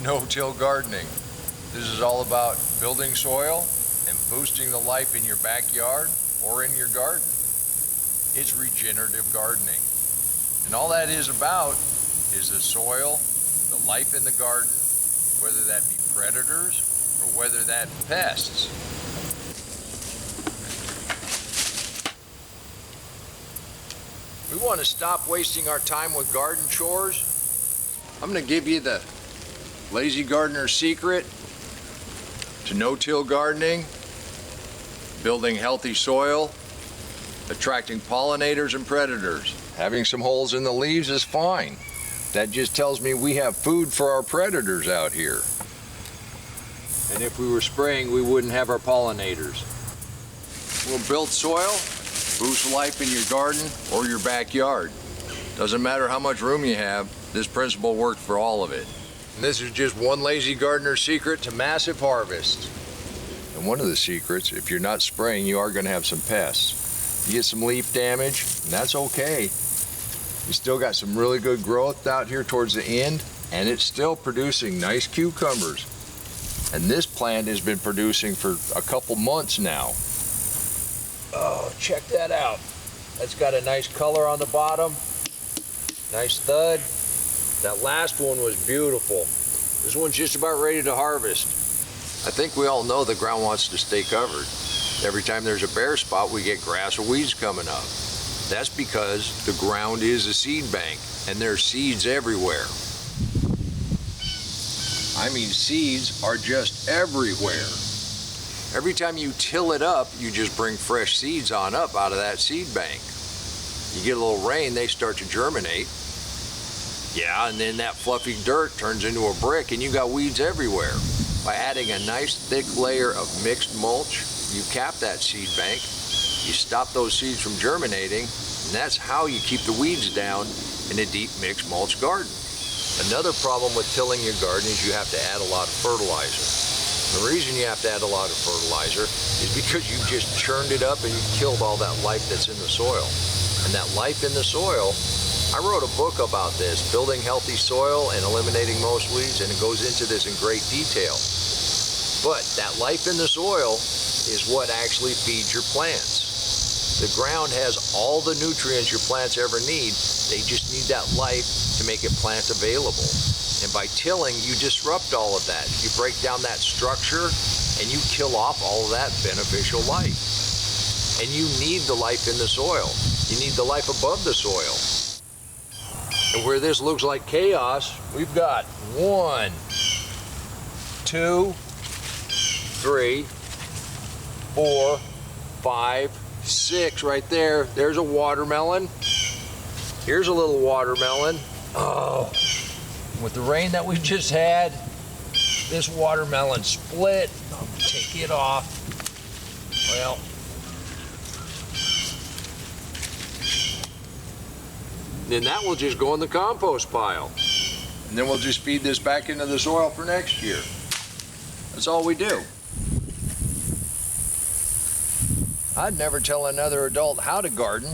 no-till gardening. This is all about building soil and boosting the life in your backyard or in your garden. It's regenerative gardening. And all that is about is the soil, the life in the garden, whether that be predators or whether that be pests. We want to stop wasting our time with garden chores. I'm going to give you the lazy gardener's secret to no-till gardening, building healthy soil, attracting pollinators and predators. Having some holes in the leaves is fine. That just tells me we have food for our predators out here. And if we were spraying, we wouldn't have our pollinators. We'll build soil, boost life in your garden or your backyard. Doesn't matter how much room you have, this principle works for all of it. And this is just one lazy gardener's secret to massive harvest. And one of the secrets, if you're not spraying, you are going to have some pests. You get some leaf damage, and that's okay. You still got some really good growth out here towards the end, and it's still producing nice cucumbers. And this plant has been producing for a couple months now. Oh, check that out. That's got a nice color on the bottom. Nice thud. That last one was beautiful. This one's just about ready to harvest. I think we all know the ground wants to stay covered. Every time there's a bare spot, we get grass or weeds coming up. That's because the ground is a seed bank, and there's seeds everywhere. I mean, seeds are just everywhere. Every time you till it up, you just bring fresh seeds on up out of that seed bank. You get a little rain, they start to germinate. Yeah, and then that fluffy dirt turns into a brick and you got weeds everywhere. By adding a nice thick layer of mixed mulch, you cap that seed bank, you stop those seeds from germinating, and that's how you keep the weeds down in a deep mixed mulch garden. Another problem with tilling your garden is you have to add a lot of fertilizer. The reason you have to add a lot of fertilizer is because you just churned it up and you killed all that life that's in the soil. And that life in the soil, I wrote a book about this, Building Healthy Soil and Eliminating Most Weeds, and it goes into this in great detail. But that life in the soil is what actually feeds your plants. The ground has all the nutrients your plants ever need. They just need that life to make it plant available. And by tilling, you disrupt all of that. You break down that structure and you kill off all of that beneficial life. And you need the life in the soil. You need the life above the soil. And where this looks like chaos, we've got 1, 2, 3, 4, 5, 6 right there. There's a watermelon. Here's a little watermelon. Oh, with the rain that we just had, this watermelon split. I'll take it off. Well, then that will just go in the compost pile. And then we'll just feed this back into the soil for next year. That's all we do. I'd never tell another adult how to garden.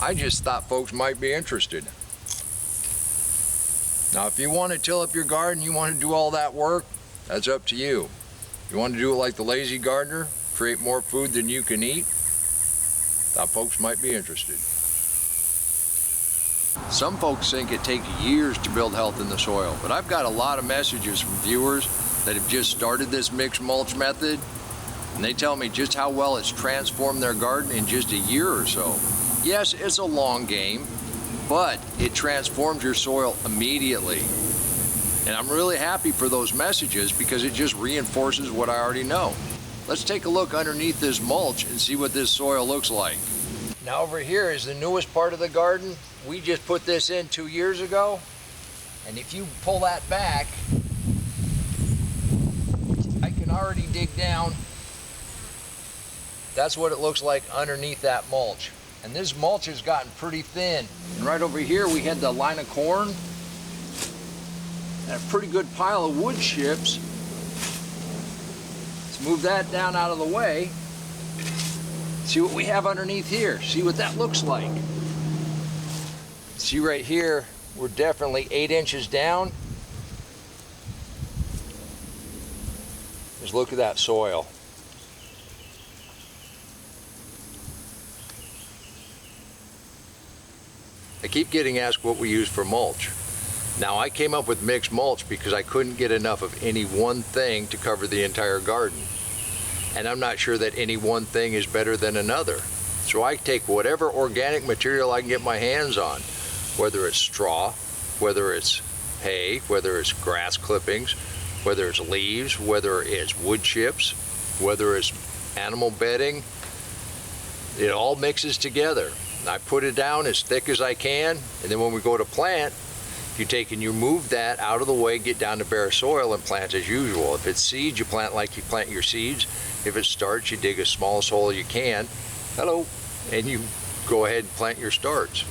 I just thought folks might be interested. Now, if you want to till up your garden, you want to do all that work, that's up to you. You want to do it like the lazy gardener, create more food than you can eat, thought folks might be interested. Some folks think it takes years to build health in the soil, but I've got a lot of messages from viewers that have just started this mixed mulch method, and they tell me just how well it's transformed their garden in just a year or so. Yes, it's a long game, but it transforms your soil immediately. And I'm really happy for those messages because it just reinforces what I already know. Let's take a look underneath this mulch and see what this soil looks like. Now over here is the newest part of the garden. We just put this in 2 years ago. And if you pull that back, I can already dig down. That's what it looks like underneath that mulch. And this mulch has gotten pretty thin. And right over here we had the line of corn and a pretty good pile of wood chips. Let's move that down out of the way. See what we have underneath here. See what that looks like. See right here, we're definitely 8 inches down. is look at that soil. I keep getting asked what we use for mulch. Now, I came up with mixed mulch because I couldn't get enough of any one thing to cover the entire garden. And I'm not sure that any one thing is better than another. So I take whatever organic material I can get my hands on, whether it's straw, whether it's hay, whether it's grass clippings, whether it's leaves, whether it's wood chips, whether it's animal bedding. It all mixes together. I put it down as thick as I can, and then when we go to plant, you take and you move that out of the way, get down to bare soil and plant as usual. If it's seeds, you plant like you plant your seeds. If it's starts, you dig as small a hole you can. Hello. And you go ahead and plant your starts.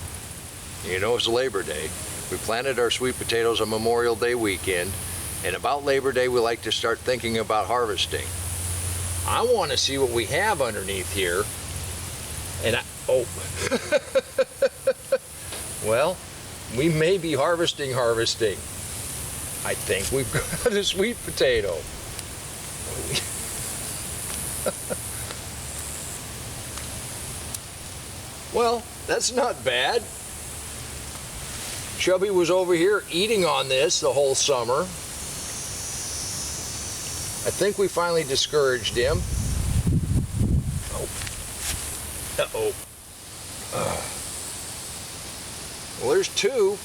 You know, it's Labor Day. We planted our sweet potatoes on Memorial Day weekend, and about Labor Day, we like to start thinking about harvesting. I want to see what we have underneath here. And well, we may be harvesting. I think we've got a sweet potato. Well, that's not bad. Chubby was over here eating on this the whole summer. I think we finally discouraged him. Uh-oh. Well, there's two,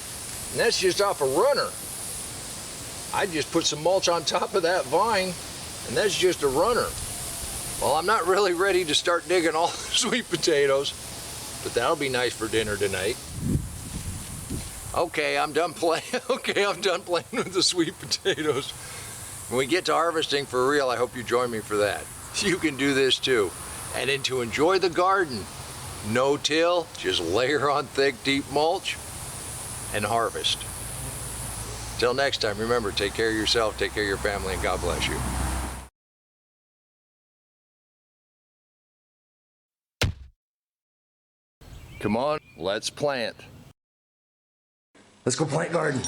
and that's just off a runner. I just put some mulch on top of that vine, and that's just a runner. Well, I'm not really ready to start digging all the sweet potatoes, but that'll be nice for dinner tonight. Okay, I'm done playing. I'm done playing with the sweet potatoes. When we get to harvesting for real, I hope you join me for that. You can do this too. And then to enjoy the garden, no till, just layer on thick, deep mulch and harvest. Till next time, remember, take care of yourself, take care of your family, and God bless you. Come on, let's plant. Let's go plant garden.